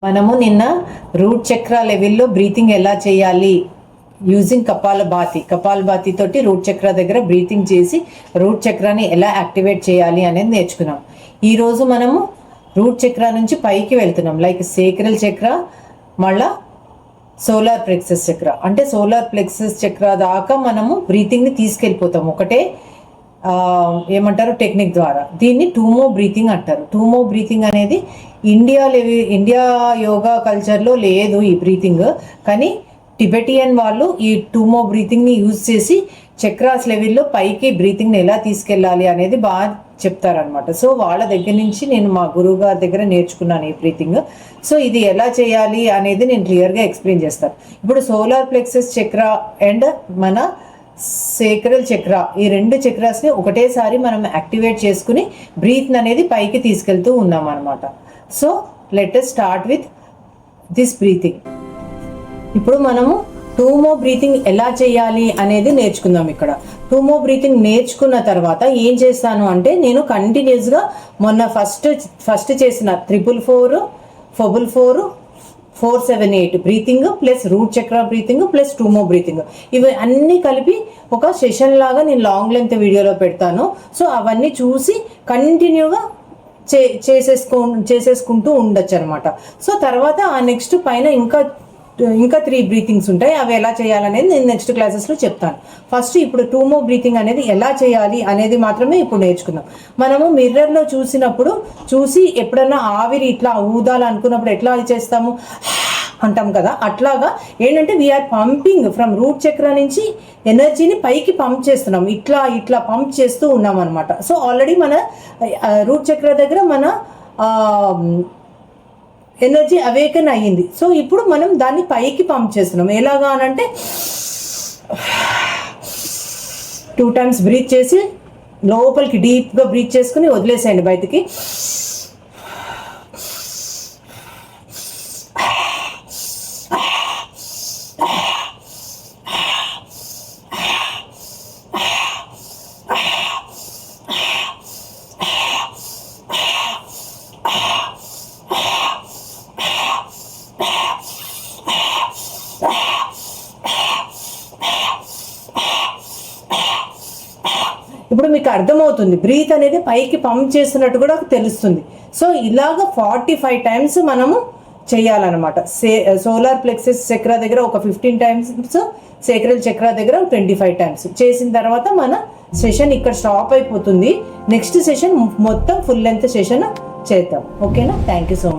మనము నిన్న రూట్ చక్ర లెవెల్లో బ్రీతింగ్ ఎలా చేయాలి యూజింగ్ కపాలభాతి తోటి రూట్ చక్ర దగ్గర బ్రీతింగ్ చేసి రూట్ చక్రాన్ని ఎలా యాక్టివేట్ చేయాలి అనేది నేర్చుకున్నాం. ఈరోజు మనము రూట్ చక్ర నుంచి పైకి వెళ్తున్నాం, లైక్ సేక్రల్ చక్ర, మళ్ళా సోలార్ ప్లెక్సస్ చక్ర. అంటే సోలార్ ప్లెక్సస్ చక్ర దాకా మనము బ్రీతింగ్ని తీసుకెళ్ళిపోతాం ఒకటే ఏమంటారు టెక్నిక్ ద్వారా. దీన్ని టూమో బ్రీతింగ్ అంటారు. టూమో బ్రీతింగ్ అనేది ఇండియా యోగా కల్చర్లో లేదు ఈ బ్రీతింగ్, కానీ టిబెటియన్ వాళ్ళు ఈ టూమో బ్రీతింగ్ని యూజ్ చేసి చక్రాస్ లెవెల్లో పైకి బ్రీతింగ్ని ఎలా తీసుకెళ్ళాలి అనేది బాగా చెప్తారనమాట. సో వాళ్ళ దగ్గర నుంచి నేను మా గురువు గారి దగ్గర నేర్చుకున్నాను ఈ బ్రీతింగ్. సో ఇది ఎలా చేయాలి అనేది నేను క్లియర్గా ఎక్స్ప్లెయిన్ చేస్తాను. ఇప్పుడు సోలార్ ప్లెక్సస్ చక్ర అండ్ మన సేక్రల్ చక్ర, ఈ రెండు చక్రాస్ని ఒకటేసారి మనం యాక్టివేట్ చేసుకుని బ్రీత్ అనేది పైకి తీసుకెళ్తూ ఉన్నాం అనమాట. So let us start with this breathing. ఇప్పుడు మనము టూమో బ్రీతింగ్ ఎలా చేయాలి అనేది నేర్చుకుందాం. ఇక్కడ టూమో బ్రీతింగ్ నేర్చుకున్న తర్వాత ఏం చేస్తాను అంటే, నేను కంటిన్యూస్గా మొన్న ఫస్ట్ చేసిన 444, 444, 478 బ్రీతింగ్ ప్లస్ రూట్ చక్ర బ్రీతింగ్ ప్లస్ టూమో బ్రీతింగ్, ఇవి అన్నీ కలిపి ఒక సెషన్ లాగా నేను లాంగ్ లెంత్ వీడియోలో పెడతాను. సో అవన్నీ చూసి కంటిన్యూగా చేసేసుకుంటూ ఉండొచ్చు అనమాట. సో తర్వాత ఆ నెక్స్ట్ పైన ఇంకా 3 బ్రీతింగ్స్ ఉంటాయి. అవి ఎలా చేయాలనేది నేను నెక్స్ట్ క్లాసెస్లో చెప్తాను. ఫస్ట్ ఇప్పుడు టూమో బ్రీతింగ్ అనేది ఎలా చేయాలి అనేది మాత్రమే ఇప్పుడు నేర్చుకుందాం. మనము మిర్రర్లో చూసి ఎప్పుడన్నా ఆవిరి ఇట్లా ఊదాలనుకున్నప్పుడు ఎట్లా చేస్తాము అంటాం కదా, అట్లాగా ఏంటంటే వీఆర్ పంపింగ్ ఫ్రమ్ రూట్ చక్ర నుంచి ఎనర్జీని పైకి పంప్ చేస్తున్నాం. ఇట్లా పంప్ చేస్తూ ఉన్నాం అనమాట. సో ఆల్రెడీ మన రూట్ చక్ర దగ్గర మన ఎనర్జీ అవేకన్ అయ్యింది. సో ఇప్పుడు మనం దాన్ని పైకి పంప్ చేస్తున్నాం. ఎలాగా అనంటే 2 times బ్రీత్ చేసి లోపలికి డీప్గా బ్రీత్ చేసుకుని వదిలేసేయండి బయటికి. ఇప్పుడు మీకు అర్థమవుతుంది, బ్రీత్ అనేది పైకి పంప్ చేస్తున్నట్టు కూడా తెలుస్తుంది. సో ఇలాగ 45 times మనము చేయాలన్నమాట. సోలార్ ప్లెక్సస్ చక్ర దగ్గర ఒక 15 times, సేక్రల్ చక్ర దగ్గర 25 times చేసిన తర్వాత మన సెషన్ ఇక్కడ స్టాప్ అయిపోతుంది. నెక్స్ట్ సెషన్ మొత్తం ఫుల్ లెంత్ సెషన్ చేద్దాం. ఓకేనా? Thank you so much.